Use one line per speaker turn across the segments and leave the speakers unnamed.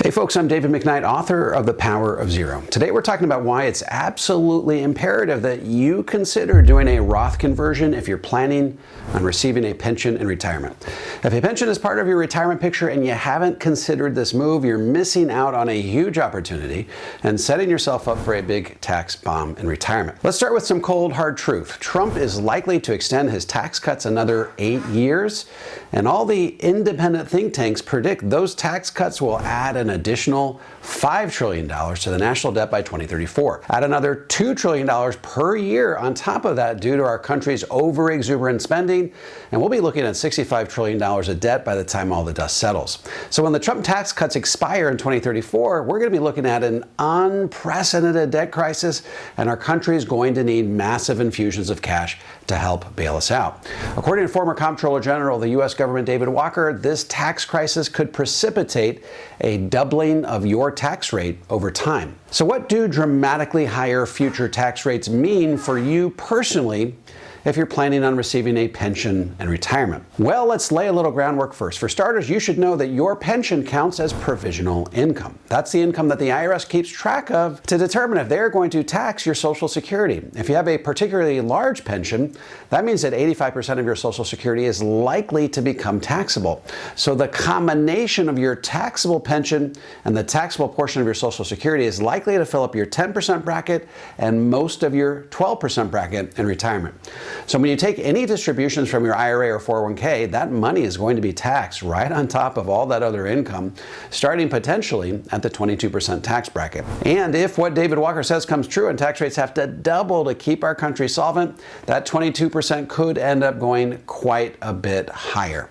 Hey folks, I'm David McKnight, author of The Power of Zero. Today we're talking about why it's absolutely imperative that you consider doing a Roth conversion if you're planning on receiving a pension in retirement. If a pension is part of your retirement picture and you haven't considered this move, you're missing out on a huge opportunity and setting yourself up for a big tax bomb in retirement. Let's start with some cold, hard truth. Trump is likely to extend his tax cuts another 8 years, and all the independent think tanks predict those tax cuts will add an additional $5 trillion to the national debt by 2034. Add another $2 trillion per year on top of that due to our country's over-exuberant spending, and we'll be looking at $65 trillion of debt by the time all the dust settles. So when the Trump tax cuts expire in 2034, we're going to be looking at an unprecedented debt crisis, and our country is going to need massive infusions of cash to help bail us out. According to former Comptroller General of the U.S. government, David Walker, this tax crisis could precipitate a doubling of your tax rate over time. So what do dramatically higher future tax rates mean for you personally if you're planning on receiving a pension in retirement? Well, let's lay a little groundwork first. For starters, you should know that your pension counts as provisional income. That's the income that the IRS keeps track of to determine if they're going to tax your Social Security. If you have a particularly large pension, that means that 85% of your Social Security is likely to become taxable. So the combination of your taxable pension and the taxable portion of your Social Security is likely to fill up your 10% bracket and most of your 12% bracket in retirement. So when you take any distributions from your IRA or 401k, that money is going to be taxed right on top of all that other income, starting potentially at the 22% tax bracket. And if what David Walker says comes true and tax rates have to double to keep our country solvent, that 22% could end up going quite a bit higher.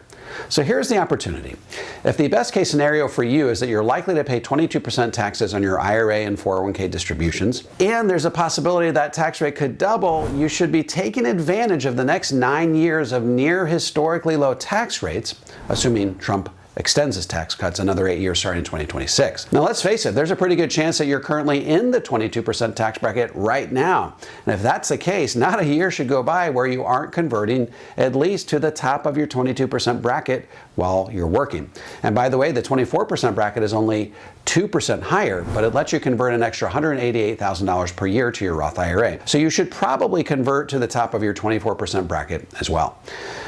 So here's the opportunity. If the best case scenario for you is that you're likely to pay 22% taxes on your IRA and 401k distributions, and there's a possibility that tax rate could double, you should be taking advantage of the next 9 years of near historically low tax rates, assuming Trump extends his tax cuts another 8 years starting in 2026. Now let's face it, there's a pretty good chance that you're currently in the 22% tax bracket right now. And if that's the case, not a year should go by where you aren't converting at least to the top of your 22% bracket while you're working. And by the way, the 24% bracket is only 2% higher, but it lets you convert an extra $188,000 per year to your Roth IRA. So you should probably convert to the top of your 24% bracket as well.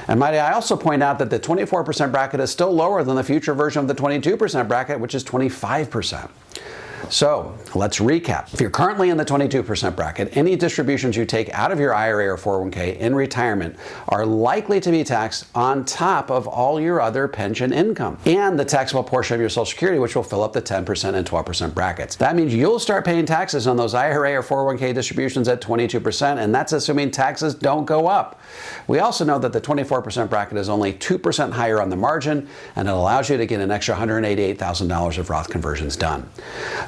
And might I also point out that the 24% bracket is still lower than the future version of the 22% bracket, which is 25%. So let's recap. If you're currently in the 22% bracket, any distributions you take out of your IRA or 401k in retirement are likely to be taxed on top of all your other pension income and the taxable portion of your Social Security, which will fill up the 10% and 12% brackets. That means you'll start paying taxes on those IRA or 401k distributions at 22%, and that's assuming taxes don't go up. We also know that the 24% bracket is only 2% higher on the margin, and it allows you to get an extra $188,000 of Roth conversions done.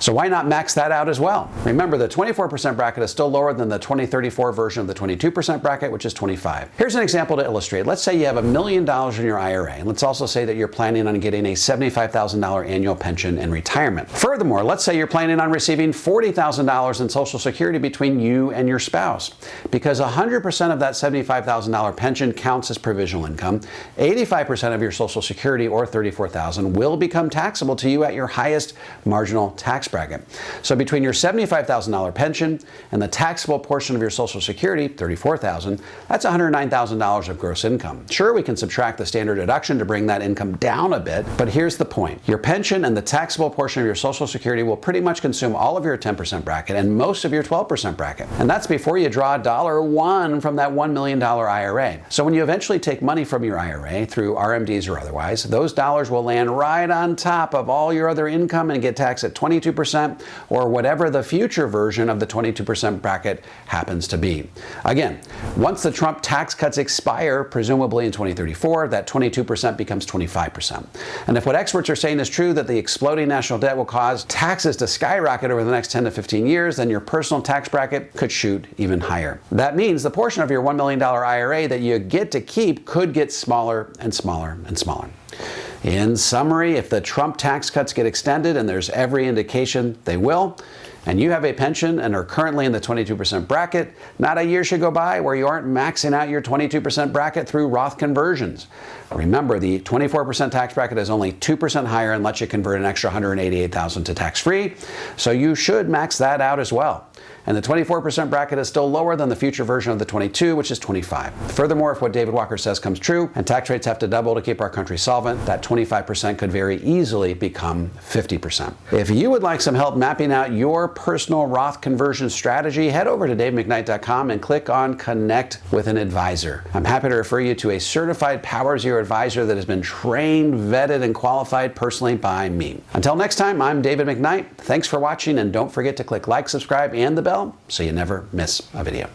So why not max that out as well? Remember, the 24% bracket is still lower than the 2034 version of the 22% bracket, which is 25. Here's an example to illustrate. Let's say you have $1 million in your IRA, and let's also say that you're planning on getting a $75,000 annual pension in retirement. Furthermore, let's say you're planning on receiving $40,000 in Social Security between you and your spouse. Because 100% of that $75,000 pension counts as provisional income, 85% of your Social Security, or $34,000, will become taxable to you at your highest marginal tax bracket. So between your $75,000 pension and the taxable portion of your Social Security, $34,000, that's $109,000 of gross income. Sure, we can subtract the standard deduction to bring that income down a bit, but here's the point. Your pension and the taxable portion of your Social Security will pretty much consume all of your 10% bracket and most of your 12% bracket. And that's before you draw $1 from that $1 million IRA. So when you eventually take money from your IRA through RMDs or otherwise, those dollars will land right on top of all your other income and get taxed at 22% or whatever the future version of the 22% bracket happens to be. Again, once the Trump tax cuts expire, presumably in 2034, that 22% becomes 25%. And if what experts are saying is true, that the exploding national debt will cause taxes to skyrocket over the next 10 to 15 years, then your personal tax bracket could shoot even higher. That means the portion of your $1 million IRA that you get to keep could get smaller and smaller and smaller. In summary, if the Trump tax cuts get extended, and there's every indication they will, and you have a pension and are currently in the 22% bracket, not a year should go by where you aren't maxing out your 22% bracket through Roth conversions. Remember, the 24% tax bracket is only 2% higher and lets you convert an extra $188,000 to tax-free, so you should max that out as well. And the 24% bracket is still lower than the future version of the 22, which is 25. Furthermore, if what David Walker says comes true and tax rates have to double to keep our country solvent, that 25% could very easily become 50%. If you would like some help mapping out your personal Roth conversion strategy, head over to davemcknight.com and click on Connect with an Advisor. I'm happy to refer you to a certified Power Zero advisor that has been trained, vetted, and qualified personally by me. Until next time, I'm David McKnight. Thanks for watching, and don't forget to click like, subscribe, and the bell so you never miss a video.